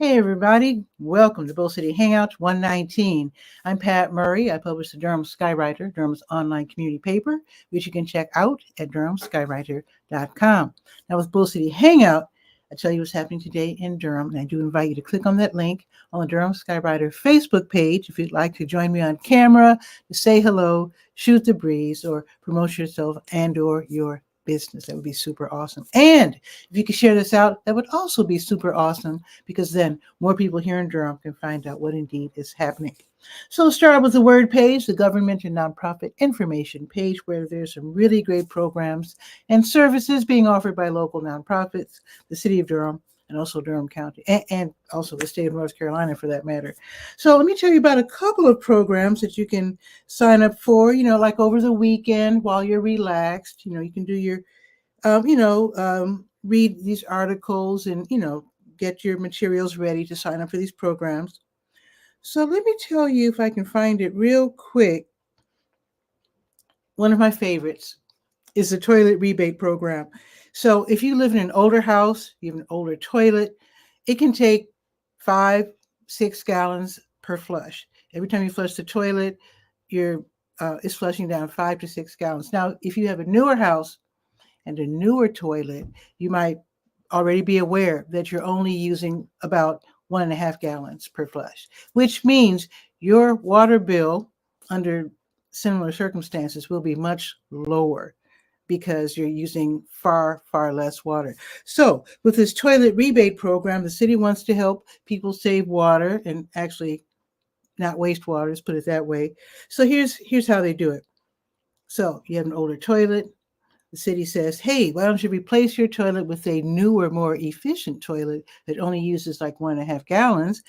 Hey everybody, welcome to Bull City Hangouts 119. I'm Pat Murray. I publish the Durham Skywriter, Durham's online community paper, which you can check out at durhamskywriter.com. Now with Bull City Hangout, I tell you what's happening today in Durham, and I do invite you to click on that link on the Durham Skywriter Facebook page if you'd like to join me on camera, to say hello, shoot the breeze, or promote yourself and or your business. That would be super awesome. And if you could share this out, that would also be super awesome, because then more people here in Durham can find out what indeed is happening. So let's start with the word page, the government and nonprofit information page, where there's some really great programs and services being offered by local nonprofits, the city of Durham, and also Durham County, and also the state of North Carolina for that matter. So let me tell you about a couple of programs that you can sign up for, like over the weekend while you're relaxed. You can do your, read these articles and, get your materials ready to sign up for these programs. So let me tell you, if I can find it real quick, one of my favorites is the toilet rebate program. So if you live in an older house, you have an older toilet, it can take 5-6 gallons per flush. Every time you flush the toilet, it's flushing down 5 to 6 gallons. Now, if you have a newer house and a newer toilet, you might already be aware that you're only using about 1.5 gallons per flush, which means your water bill under similar circumstances will be much lower, because you're using far, far less water. So with this toilet rebate program, the city wants to help people save water and actually not waste water, let's put it that way. So here's how they do it. So you have an older toilet. The city says, hey, why don't you replace your toilet with a newer, more efficient toilet that only uses like 1.5 gallons?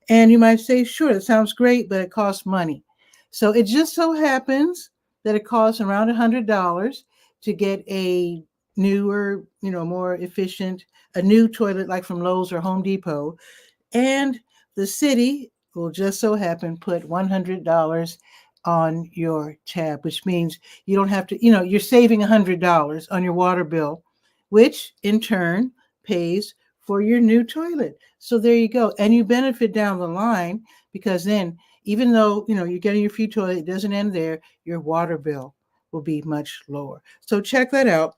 And you might say, sure, that sounds great, but it costs money. So it just so happens that it costs around $100 to get a newer, more efficient, a new toilet like from Lowe's or Home Depot. And the city will just so happen put $100 on your tab, which means you don't have to, you're saving $100 on your water bill, which in turn pays for your new toilet. So there you go. And you benefit down the line, because then even though, you're getting your free toilet, it doesn't end there. Your water bill will be much lower. So check that out.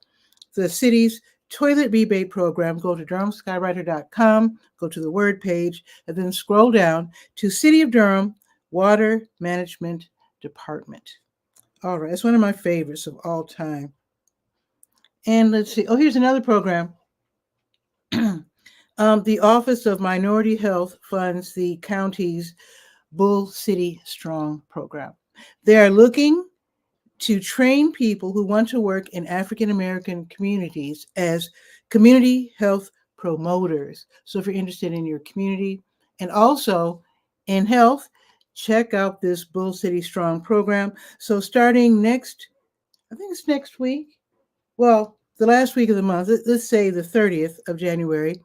The city's toilet rebate program. Go to durhamskywriter.com, go to the word page, and then scroll down to City of Durham Water Management Department. All right, it's one of my favorites of all time. And let's see. Oh, here's another program. The Office of Minority Health funds the county's Bull City Strong program. They are looking to train people who want to work in African American communities as community health promoters. So if you're interested in your community and also in health, check out this Bull City Strong program. So starting next week, well, the last week of the month, let's say the 30th of January,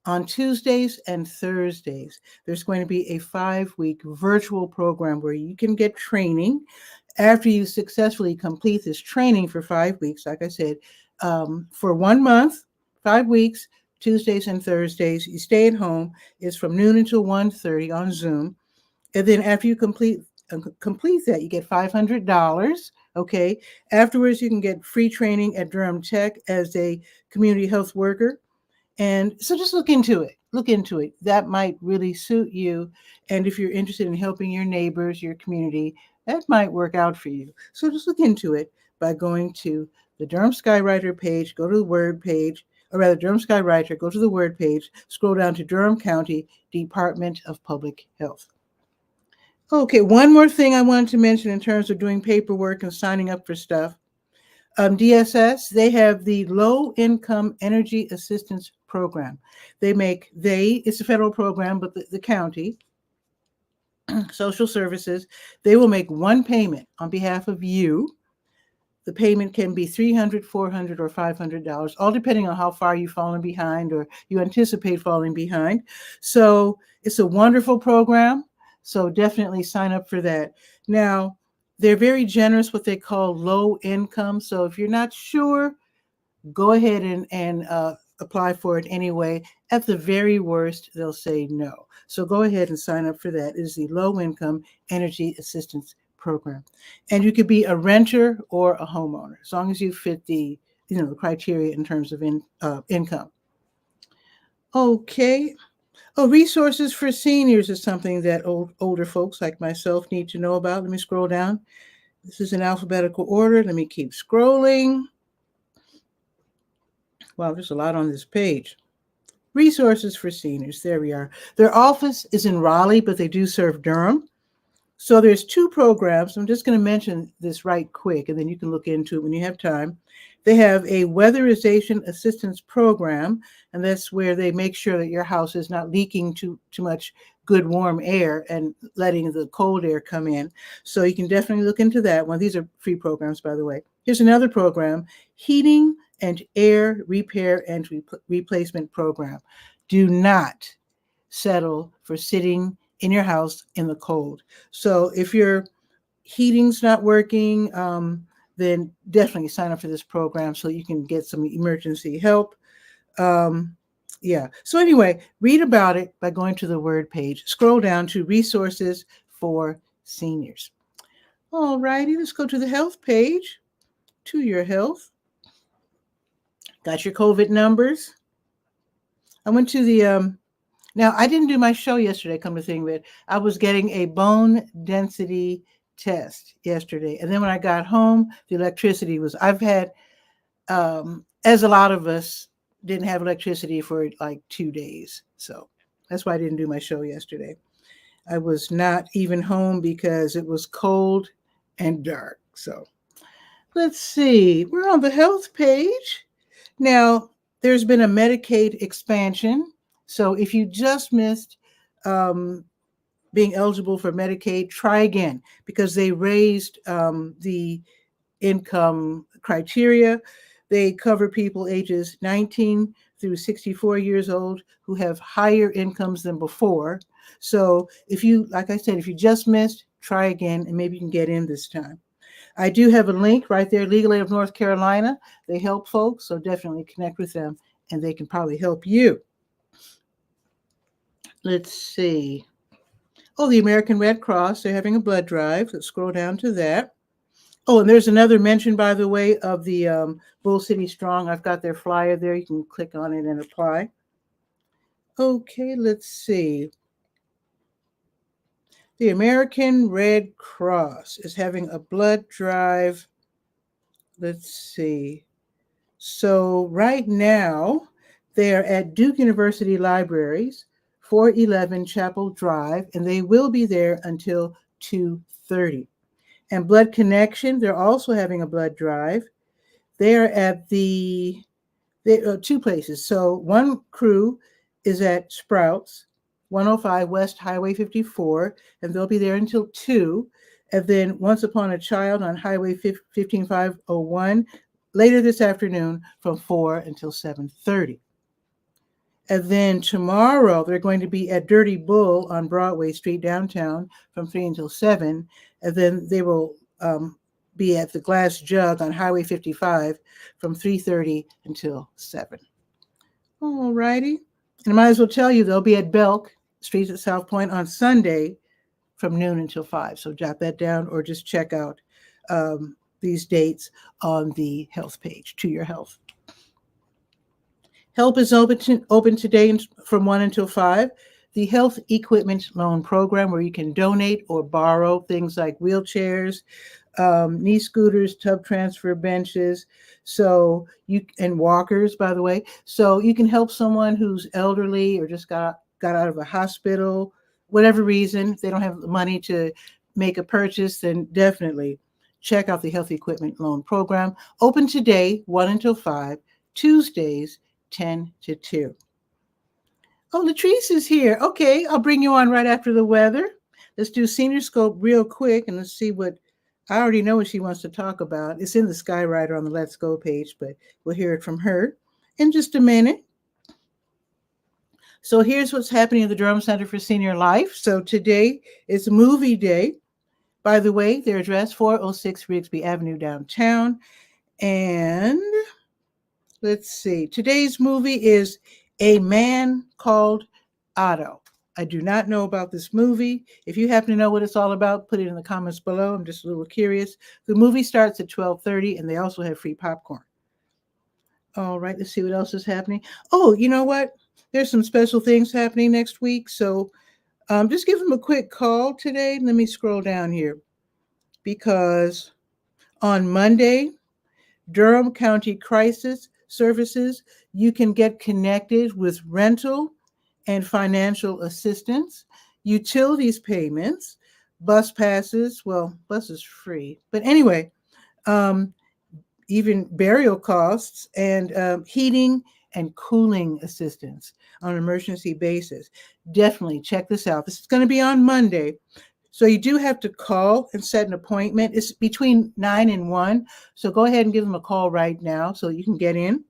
on Tuesdays and Thursdays, there's going to be a 5-week virtual program where you can get training. After you successfully complete this training for 5 weeks, like I said, for 1 month, 5 weeks, Tuesdays and Thursdays, you stay at home. It's from noon until 1:30 on Zoom. And then after you complete that, you get $500. Okay. Afterwards, you can get free training at Durham Tech as a community health worker. And so just look into it. That might really suit you. And if you're interested in helping your neighbors, your community, that might work out for you. So just look into it by going to the Durham Skywriter page, go to the word page, or rather Durham Skywriter, go to the word page, scroll down to Durham County Department of Public Health. Okay, one more thing I wanted to mention in terms of doing paperwork and signing up for stuff. DSS, they have the Low Income Energy Assistance Program. It's a federal program, but the county, social services, they will make one payment on behalf of you. The payment can be $300, $400, or $500, all depending on how far you've fallen behind or you anticipate falling behind. So it's a wonderful program. So definitely sign up for that. Now, they're very generous, what they call low income. So if you're not sure, go ahead and apply for it anyway. At the very worst, they'll say no. So go ahead and sign up for that. It is the Low Income Energy Assistance Program. And you could be a renter or a homeowner, as long as you fit the criteria in terms of income. Okay. Oh, resources for seniors is something that older folks like myself need to know about. Let me scroll down. This is in alphabetical order. Let me keep scrolling. Wow, there's a lot on this page. Resources for seniors. There we are. Their office is in Raleigh, but they do serve Durham. So there's 2 programs. I'm just going to mention this right quick, and then you can look into it when you have time. They have a weatherization assistance program, and that's where they make sure that your house is not leaking too much good warm air and letting the cold air come in. So you can definitely look into that one. These are free programs, by the way. Here's another program, heating and air repair and replacement program. Do not settle for sitting in your house in the cold. So if your heating's not working, then definitely sign up for this program so you can get some emergency help. Yeah. So anyway, read about it by going to the word page. Scroll down to resources for seniors. All righty, let's go to the health page. To your health. Got your COVID numbers. I went to the now, I didn't do my show yesterday, come to think of it. I was getting a bone density test yesterday. And then when I got home, the electricity was, I've had, as a lot of us, didn't have electricity for like 2 days. So that's why I didn't do my show yesterday. I was not even home because it was cold and dark. So let's see. We're on the health page. Now, there's been a Medicaid expansion. So if you just missed being eligible for Medicaid, try again, because they raised the income criteria. They cover people ages 19 through 64 years old who have higher incomes than before. So if you, like I said, if you just missed, try again, and maybe you can get in this time. I do have a link right there, Legal Aid of North Carolina. They help folks, so definitely connect with them, and they can probably help you. Let's see. Oh, the American Red Cross, they're having a blood drive. Let's scroll down to that. Oh, and there's another mention, by the way, of the Bull City Strong. I've got their flyer there. You can click on it and apply. Okay, let's see. The American Red Cross is having a blood drive. Let's see. So right now, they're at Duke University Libraries, 411 Chapel Drive, and they will be there until 2:30. And Blood Connection, they're also having a blood drive. They're at the 2 places. So one crew is at Sprouts, 105 West Highway 54, and they'll be there until 2. And then Once Upon a Child on Highway 15501 later this afternoon from 4 until 7:30. And then tomorrow, they're going to be at Dirty Bull on Broadway Street downtown from 3 until 7. And then they will be at the Glass Jug on Highway 55 from 3:30 until 7. All righty. And I might as well tell you, they'll be at Belk Street at South Point on Sunday from noon until 5. So jot that down or just check out these dates on the health page, To Your Health. Help is open today from 1 until 5. The Health Equipment Loan Program, where you can donate or borrow things like wheelchairs, knee scooters, tub transfer benches, and walkers, by the way. So you can help someone who's elderly or just got out of a hospital, whatever reason, if they don't have the money to make a purchase, then definitely check out the Health Equipment Loan Program. Open today, 1 until 5, Tuesdays, 10 to 2. Oh, Latrice is here. Okay, I'll bring you on right after the weather. Let's do Senior Scope real quick, and let's see what, I already know what she wants to talk about. It's in the Skywriter on the Let's Go page, but we'll hear it from her in just a minute. So here's what's happening at the Durham Center for Senior Life. So today is movie day. By the way, their address, 406 Rigsby Avenue downtown. And Let's see. Today's movie is A Man Called Otto. I do not know about this movie. If you happen to know what it's all about, put it in the comments below. I'm just a little curious. The movie starts at 12:30, and they also have free popcorn. All right, let's see what else is happening. Oh, you know what? There's some special things happening next week. So just give them a quick call today. Let me scroll down here because on Monday, Durham County Crisis Services, you can get connected with rental and financial assistance, utilities payments, bus passes. Well, bus is free. But anyway, even burial costs and heating and cooling assistance on an emergency basis. Definitely check this out. This is going to be on Monday. So you do have to call and set an appointment. It's between 9 and 1. So go ahead and give them a call right now so you can get in.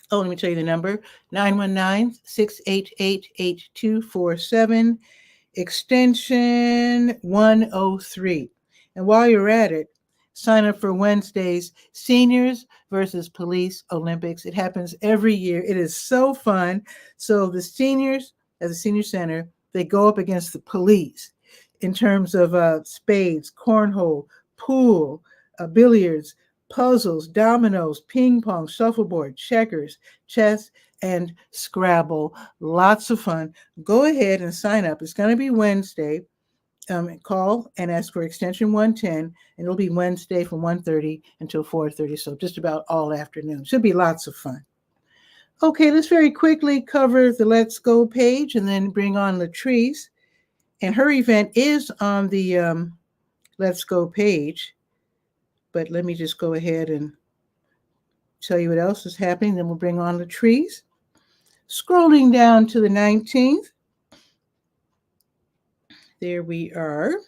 Oh, let me tell you the number, 919-688-8247, extension 103. And while you're at it, sign up for Wednesday's Seniors versus Police Olympics. It happens every year. It is so fun. So the seniors at the senior center, they go up against the police in terms of spades, cornhole, pool, billiards, puzzles, dominoes, ping pong, shuffleboard, checkers, chess, and Scrabble. Lots of fun. Go ahead and sign up. It's going to be Wednesday. Call and ask for extension 110, and it'll be Wednesday from 1:30 until 4:30, so just about all afternoon. Should be lots of fun. Okay, let's very quickly cover the Let's Go page and then bring on Latrice. And her event is on the Let's Go page, but let me just go ahead and tell you what else is happening. Then we'll bring on Latrice. Scrolling down to the 19th, there we are.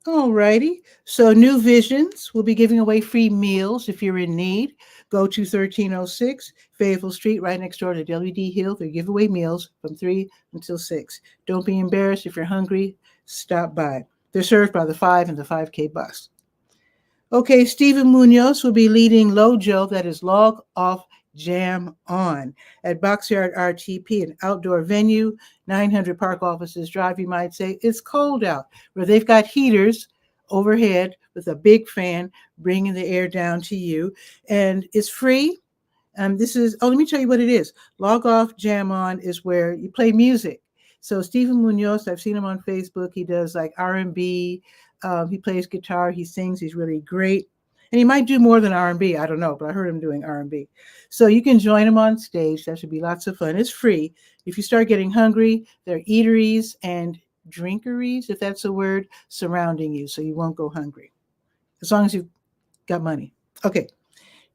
All righty. So New Visions will be giving away free meals if you're in need. Go to 1306 Fayetteville Street, right next door to WD Hill. They give away meals from 3 until 6. Don't be embarrassed. If you're hungry, stop by. They're served by the 5 and the 5K bus. Okay, Stephen Munoz will be leading LOJO, that is Log Off Jam On, at Boxyard RTP, an outdoor venue, 900 Park Offices Drive, you might say. It's cold out, where they've got heaters overhead with a big fan bringing the air down to you. And it's free. Let me tell you what it is. Log Off Jam On is where you play music. So Stephen Munoz, I've seen him on Facebook. He does like R&B. He plays guitar. He sings. He's really great. And he might do more than R&B. I don't know, but I heard him doing R&B. So you can join him on stage. That should be lots of fun. It's free. If you start getting hungry, there are eateries and drinkeries, if that's a word, surrounding you, so you won't go hungry, as long as you've got money. Okay.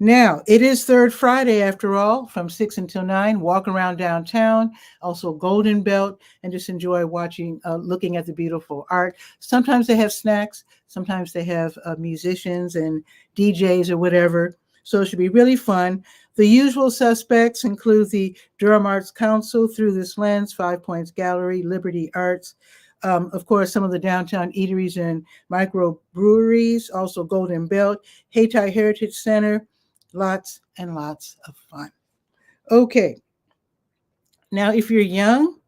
Now, it is Third Friday, after all, from 6 until 9. Walk around downtown, also Golden Belt, and just enjoy watching, looking at the beautiful art. Sometimes they have snacks. Sometimes they have musicians and DJs or whatever. So it should be really fun. The usual suspects include the Durham Arts Council, Through This Lens, 5 Points Gallery, Liberty Arts. Of course, some of the downtown eateries and microbreweries, also Golden Belt, Hayti Heritage Center. Lots and lots of fun. Okay. Now, if you're young,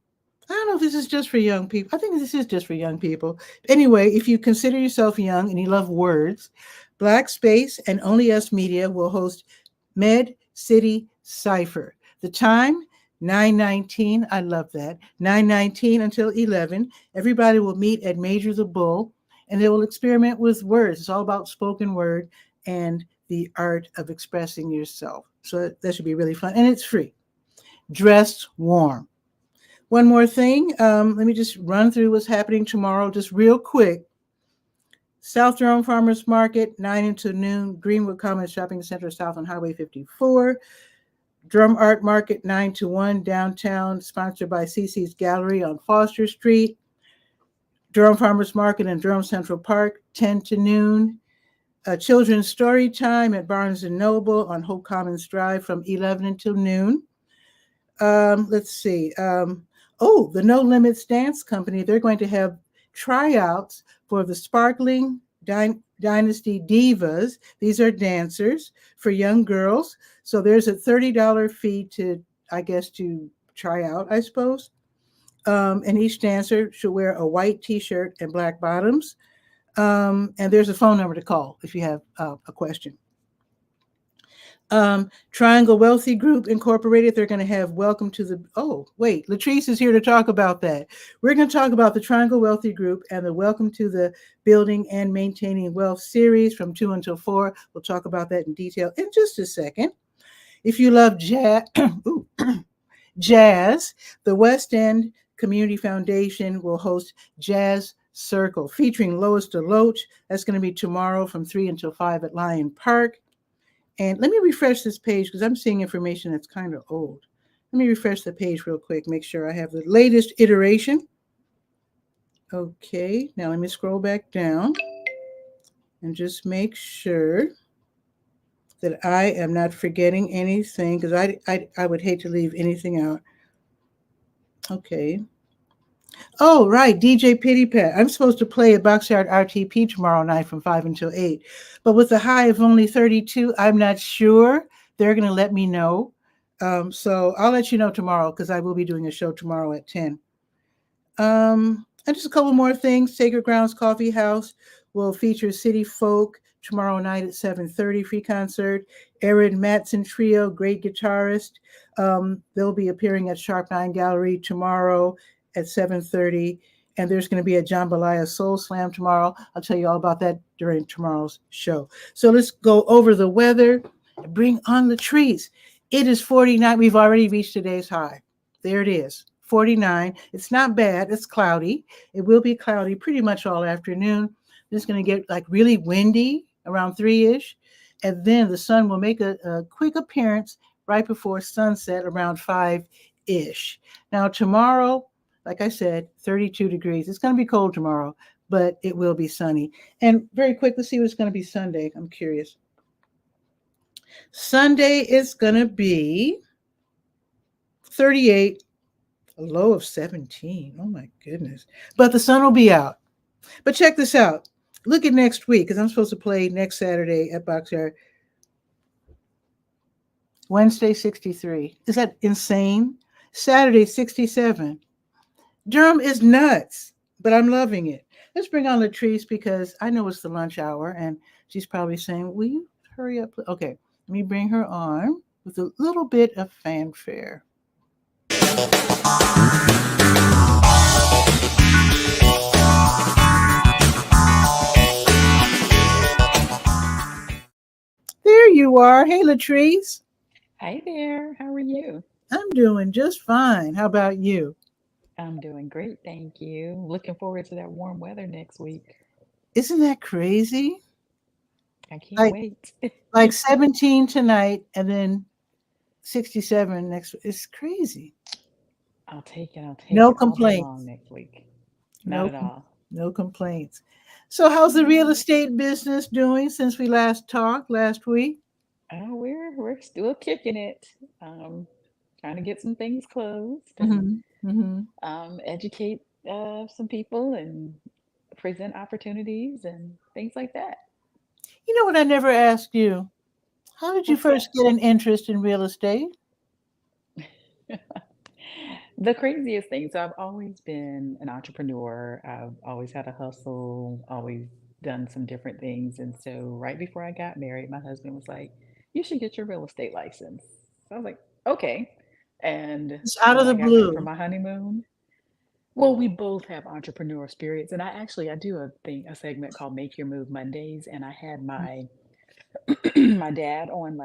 I don't know if this is just for young people. I think this is just for young people. Anyway, if you consider yourself young and you love words, Black Space and Only Us Media will host Med City Cypher. The time, 9:19. I love that. 9:19 until 11. Everybody will meet at Major the Bull, and they will experiment with words. It's all about spoken word and the art of expressing yourself. So that should be really fun. And it's free. Dress warm. One more thing. Let me just run through what's happening tomorrow, just real quick. South Durham Farmers Market, 9 until noon. Greenwood Commons Shopping Center, South on Highway 54. Durham Art Market, 9 to 1, downtown, sponsored by CC's Gallery on Foster Street. Durham Farmers Market in Durham Central Park, 10 to noon. Children's Story Time at Barnes & Noble on Hope Commons Drive from 11 until noon. Let's see. The No Limits Dance Company, they're going to have tryouts for the Sparkling Dynasty Divas. These are dancers for young girls. So there's a $30 fee to, I guess, to try out, I suppose. And each dancer should wear a white t-shirt and black bottoms. And there's a phone number to call if you have a question. Triangle Wealthy Group Incorporated, they're going to have welcome to the, oh, wait, Latrice is here to talk about that. We're going to talk about the Triangle Wealthy Group and the Welcome to the Building and Maintaining Wealth series from 2 until 4. We'll talk about that in detail in just a second. If you love jazz, jazz, the West End Community Foundation will host Jazz Circle featuring Lois DeLoach. That's going to be tomorrow from 3 until 5 at Lyon Park. And let me refresh this page because I'm seeing information that's kind of old. Let me refresh the page real quick, make sure I have the latest iteration. Okay, now let me scroll back down and just make sure that I am not forgetting anything because I would hate to leave anything out. Okay. Oh, right, DJ Pity Pat. I'm supposed to play at Boxyard RTP tomorrow night from 5 until 8. But with a high of only 32, I'm not sure. They're going to let me know. So I'll let you know tomorrow because I will be doing a show tomorrow at 10. And just a couple more things. Sacred Grounds Coffee House will feature City Folk tomorrow night at 7:30, free concert. Aaron Matson Trio, great guitarist. They'll be appearing at Sharp 9 Gallery tomorrow at 7:30. And there's going to be a Jambalaya Soul Slam tomorrow. I'll tell you all about that during tomorrow's show. So let's go over the weather and bring on the trees. It is 49. We've already reached today's high. There it is, 49. It's not bad. It's cloudy. It will be cloudy pretty much all afternoon. It's going to get like really windy around 3-ish. And then the sun will make a quick appearance right before sunset around 5-ish. Now tomorrow, like I said, 32 degrees. It's going to be cold tomorrow, but it will be sunny. And very quick, let's see what's going to be Sunday. I'm curious. Sunday is going to be 38, a low of 17. Oh my goodness. But the sun will be out. But check this out. Look at next week because I'm supposed to play next Saturday at Boxyard. Wednesday, 63. Is that insane? Saturday, 67. Durham is nuts, but I'm loving it. Let's bring on Latrice because I know it's the lunch hour and she's probably saying, will you hurry up? Okay, let me bring her on with a little bit of fanfare. There you are. Hey, Latrice. Hi there. How are you? I'm doing just fine. How about you? I'm doing great, thank you. Looking forward to that warm weather next week. Isn't that crazy? I can't Like wait. like 17 tonight and then 67 next. It's crazy. I'll take it. I'll take No it all day long complaints. next week. Not No, at all. no complaints. So, how's the real Mm. estate business doing since we last talked last week? Oh, we're still kicking it. Um, Trying to get some things closed and Mm-hmm. Mm-hmm. educate some people and present opportunities and things like that. You know what I never asked you? How did you What's that? first get an interest in real estate? The craziest thing. So I've always been an entrepreneur. I've always had a hustle, always done some different things. And so right before I got married, my husband was like, "You should get your real estate license." So I was like, "Okay." And It's out when of I the got back from blue. my honeymoon, well, we both have entrepreneur spirits. And I do a segment called Make Your Move Mondays. And I had my my dad on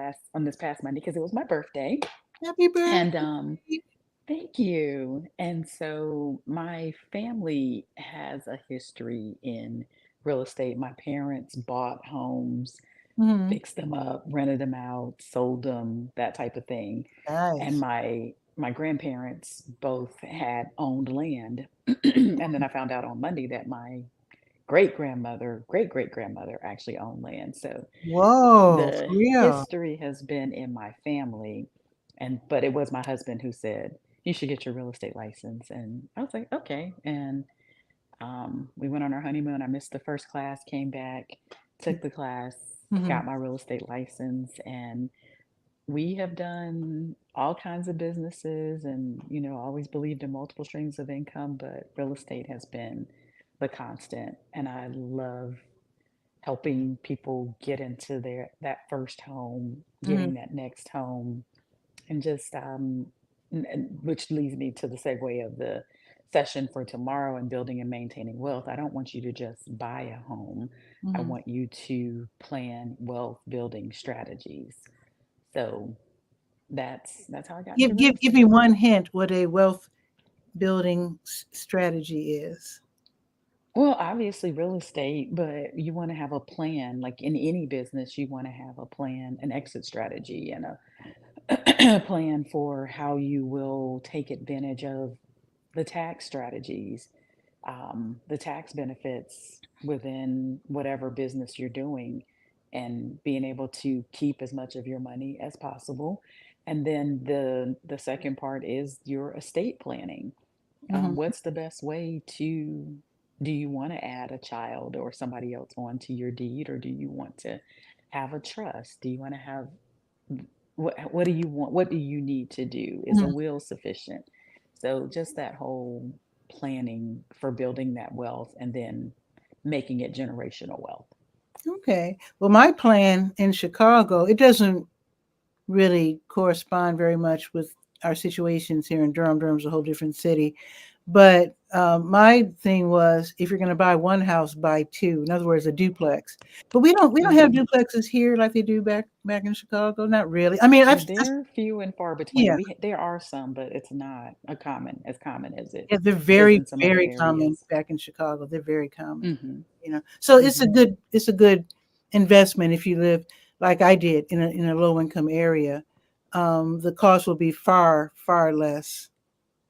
this past Monday because it was my birthday. Happy And birthday. Thank you. And so my family has a history in real estate. My parents bought homes, Mm-hmm. fixed them up, rented them out, sold them, that type of thing. And Nice. my grandparents both had owned land. And then I found out on Monday that my great great grandmother actually owned land. So Whoa, for the real. history has been in my family, and but it was my husband who said, "You should get your real estate license." And I was like, "Okay." And We went on our honeymoon. I missed the first class, came back, took the class, Mm-hmm. got my real estate license, and we have done all kinds of businesses and, always believed in multiple streams of income, but real estate has been the constant. And I love helping people get into that first home, Mm-hmm. getting that next home, and just which leads me to the segue of the session for tomorrow and building and maintaining wealth. I don't want you to just buy a home. I Mm-hmm. want you to plan wealth building strategies. So that's how I got into Give real give give me estate. one hint what a wealth building strategy is. Well, obviously real estate, but you want to have a plan. Like in any business, you want to have a plan, an exit strategy, and a plan for how you will take advantage of the tax strategies, the tax benefits within whatever business you're doing, and being able to keep as much of your money as possible. And then the second part is your estate planning. Mm-hmm. What's the best way to do you want to add a child or somebody else onto your deed, or do you want to have a trust? Do you want to have what do you want? What do you need to do? Is a Mm-hmm. will sufficient? So just that whole planning for building that wealth and then making it generational wealth. Okay. Well, my plan in Chicago, it doesn't really correspond very much with our situations here in Durham. Durham's a whole different city. But my thing was, if you're going to buy one house, buy two. In other words, a duplex. But we don't have Hmm. duplexes here like they do back in Chicago. Not really. I mean, They're few and far between. yeah, There are some, but it's not as common as it yeah, they're is very in some other very common areas. back in Chicago. They're very common. Hmm. So Hmm. it's a good investment if you live like I did in a low income area. The cost will be far less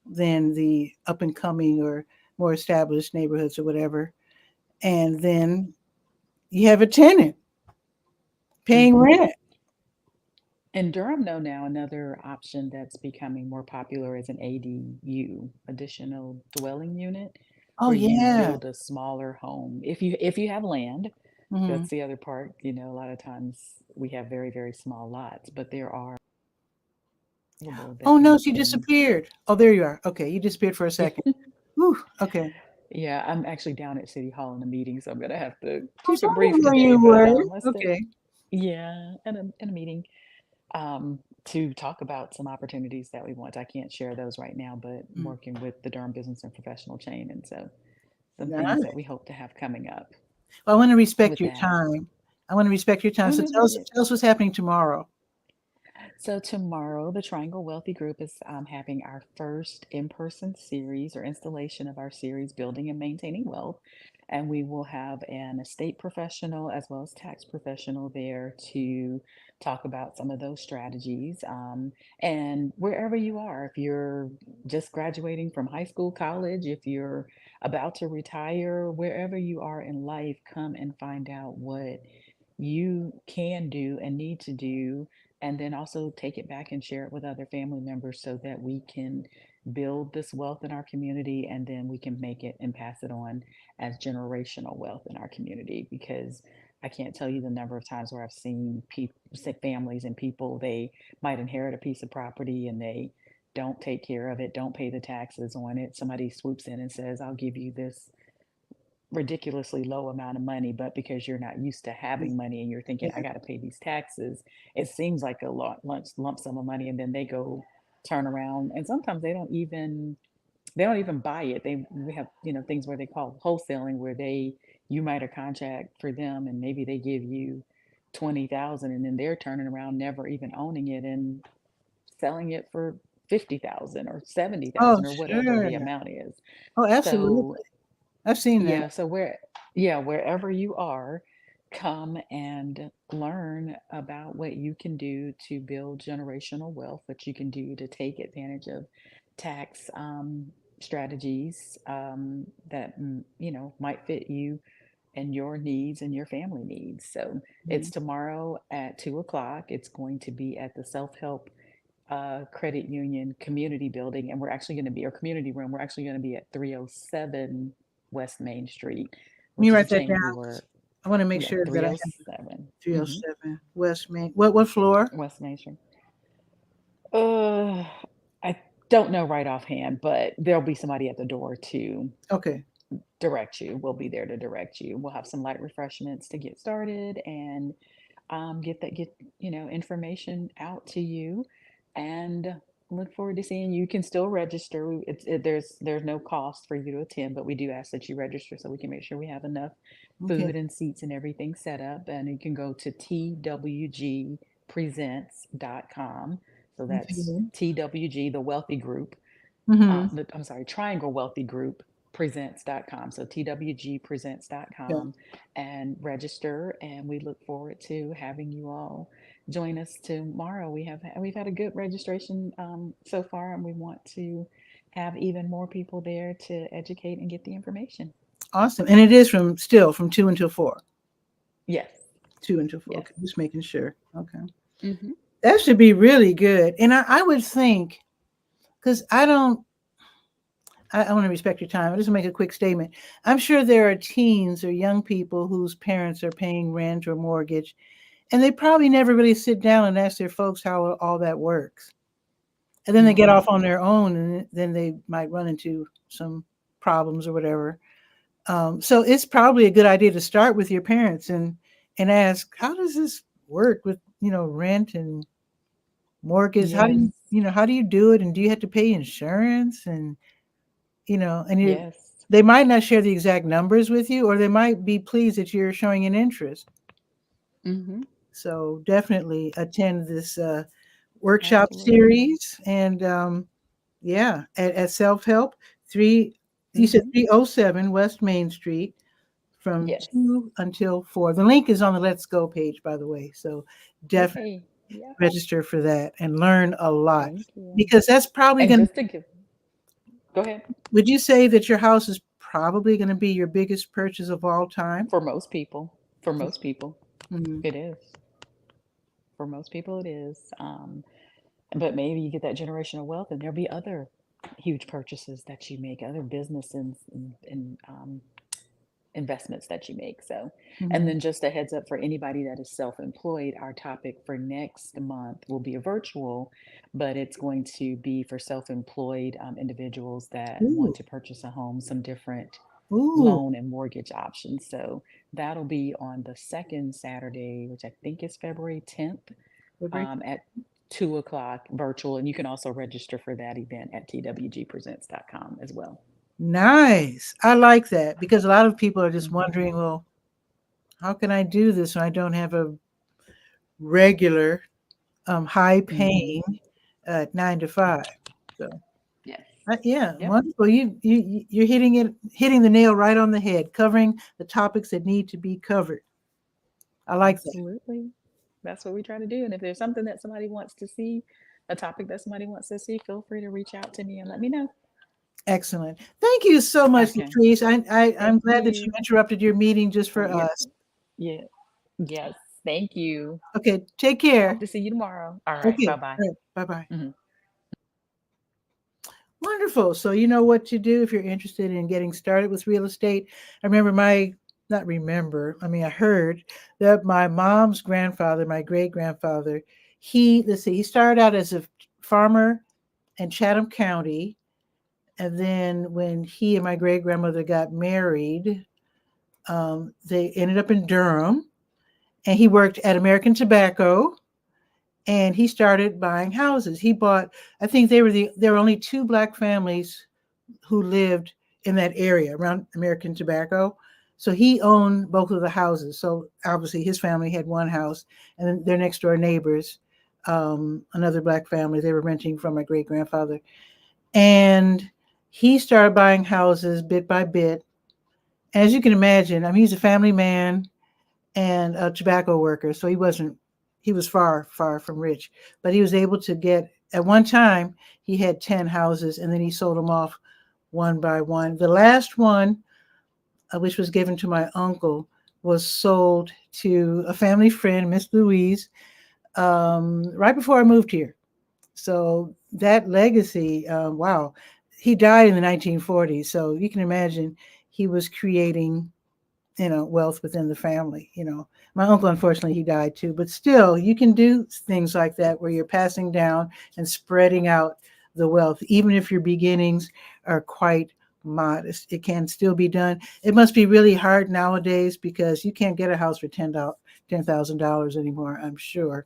than the up and coming or more established neighborhoods or whatever. And then you have a tenant paying Hmm. rent. In Durham, though, now another option that's becoming more popular is an ADU, additional dwelling unit, Oh where you yeah. build a smaller home. If you have land, Hmm. that's the other part. A lot of times we have very, very small lots, but there are available Oh that no, you she can. disappeared. Oh, there you are. Okay, you disappeared for a second. Whew, okay. Yeah, I'm actually down at City Hall in a meeting, so I'm gonna have to I was keep it brief wondering where today. you But were. let's stay. Okay. Yeah, in a meeting. To talk about some opportunities that we want. I can't share those right now, but Mm, working with the Durham Business and Professional Chain, and so some things that nice. we hope to have coming up Well, I want to respect with your that. time. I want to respect your time. Oh So no, no, yeah. tell us what's happening tomorrow. So tomorrow, the Triangle Wealthy Group is having our first in-person series or installation of our series, Building and Maintaining Wealth. And we will have an estate professional as well as tax professional there to talk about some of those strategies. And wherever you are, if you're just graduating from high school, college, if you're about to retire, wherever you are in life, come and find out what you can do and need to do, and then also take it back and share it with other family members so that we can build this wealth in our community, and then we can make it and pass it on as generational wealth in our community. Because I can't tell you the number of times where I've seen people, families and people, they might inherit a piece of property and they don't take care of it, don't pay the taxes on it. Somebody swoops in and says, I'll give you this ridiculously low amount of money, but because you're not used to having money and you're thinking, I Yeah. got to pay these taxes, it seems like a lump sum of money, and then they go turn around, and sometimes they don't even buy it. We have things where they call wholesaling, where you might a contract for them, and maybe they give you 20,000, and then they're turning around, never even owning it, and selling it for 50,000 or Oh 70,000 or whatever sure. the amount is. Oh, absolutely. So I've seen that. yeah, wherever you are, come and learn about what you can do to build generational wealth, what you can do to take advantage of tax strategies that might fit you and your needs and your family needs. So it's Mhm. tomorrow at 2 o'clock. It's going to be at the Self Help Credit Union Community Building, and we're actually going to be, or community room. We're actually going to be at 307. West Main Street, Let me which is write a that chain down. door. I want to make Yeah, sure that I have 307. 307 West Main. What floor? West Main Street. Uh, I don't know right offhand, but there'll be somebody at the door to Okay. direct you. We'll be there to direct you. We'll have some light refreshments to get started and get information out to you, and look forward to seeing you. You can still register. There's no cost for you to attend, but we do ask that you register so we can make sure we have enough Okay. food and seats and everything set up. And you can go to twgpresents.com. So that's Okay. TWG, the Wealthy Group. Mm-hmm. I'm sorry, Triangle Wealthy Group presents.com. So Yeah. twgpresents.com and register. And we look forward to having you all join us tomorrow. We've had a good registration so far, and we want to have even more people there to educate and get the information. Awesome. And it is from 2 until 4. Yes. 2 until 4. Yes. Okay. Just making sure. Okay. Mm-hmm. That should be really good. And I would think, because I want to respect your time. I just make a quick statement. I'm sure there are teens or young people whose parents are paying rent or mortgage, and they probably never really sit down and ask their folks how all that works. And then they get Mm-hmm. off on their own, and then they might run into some problems or whatever. So it's probably a good idea to start with your parents and ask, how does this work with rent and mortgage? Yes. How do you do it? And do you have to pay insurance? And Yes. they might not share the exact numbers with you, or they might be pleased that you're showing an interest. Mm-hmm. So definitely attend this workshop Absolutely. series. And yeah, at Self Help 3. You said Mm-hmm. 307 West Main Street from Yes. 2 until 4. The link is on the Let's Go page, by the way. So definitely Yay. Yeah. register for that and learn a lot, Thank you. because that's probably And going to, just to give, go ahead. would you say that your house is probably going to be your biggest purchase of all time? For most people, Mhm. it is. For most people, it is. But maybe you get that generational wealth, and there'll be other huge purchases that you make, other businesses and investments that you make. So, and Mhm. then just a heads up for anybody that is self-employed, our topic for next month will be a virtual, but it's going to be for self-employed individuals that want Ooh, to purchase a home, some different ooh. loan and mortgage options. So that'll be on the second Saturday, which I think is February 10th, February. at 2 o'clock virtual. And you can also register for that event at twgpresents.com as well. Nice. I like that, because a lot of people are just Hmm. wondering, well, how can I do this when I don't have a regular, high Hmm. paying 9 to 5? So Yes. yeah, Yep. wonderful. You're hitting the nail right on the head, covering the topics that need to be covered. I like that. Absolutely. That's what we try to do. And if there's something that somebody wants to see, a topic that somebody wants to see, feel free to reach out to me and let me know. Excellent. Thank you so much, Okay. Latrice. I'm Thank glad that you you. interrupted your meeting just Oh, for yeah. us. Yeah. Yes. Thank you. Okay, take Hope care. to see you tomorrow. All right. Okay, Bye bye. all right, bye-bye. Hmm. Wonderful. So you know what to do if you're interested in getting started with real estate. I remember not remember, I mean, I heard that my mom's grandfather, my great grandfather, he started out as a farmer in Chatham County. And then when he and my great grandmother got married, they ended up in Durham, and he worked at American Tobacco, and he started buying houses. He bought, I think there were only 2 Black families who lived in that area around American Tobacco. So he owned both of the houses. So obviously his family had one house, and then their next door neighbors, another Black family, they were renting from my great grandfather. And he started buying houses bit by bit. As you can imagine, I mean, he's a family man and a tobacco worker. So he was far, far from rich, but he was able to get, at one time, he had 10 houses, and then he sold them off one by one. The last one, which was given to my uncle, was sold to a family friend, Miss Louise, right before I moved here. So that legacy, wow, he died in the 1940s. So you can imagine he was creating, wealth within the family. My uncle, unfortunately, he died too, but still, you can do things like that where you're passing down and spreading out the wealth, even if your beginnings are quite modest. It can still be done. It must be really hard nowadays because you can't get a house for $10,000 anymore, I'm sure.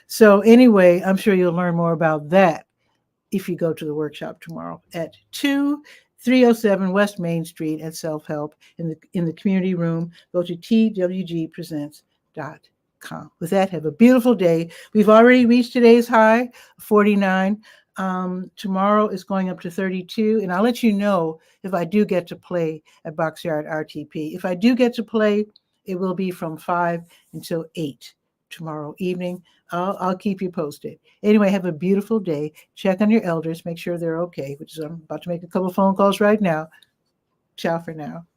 So anyway, I'm sure you'll learn more about that if you go to the workshop tomorrow at 2307 West Main Street at Self Help in the community room. Go to twgpresents.com. With that, have a beautiful day. We've already reached today's high, 49. Tomorrow is going up to 32, and I'll let you know if I do get to play at Boxyard RTP. If I do get to play, it will be from 5 until 8 tomorrow evening. I'll keep you posted. Anyway, have a beautiful day. Check on your elders, make sure they're okay, which is I'm about to make a couple phone calls right now. Ciao for now.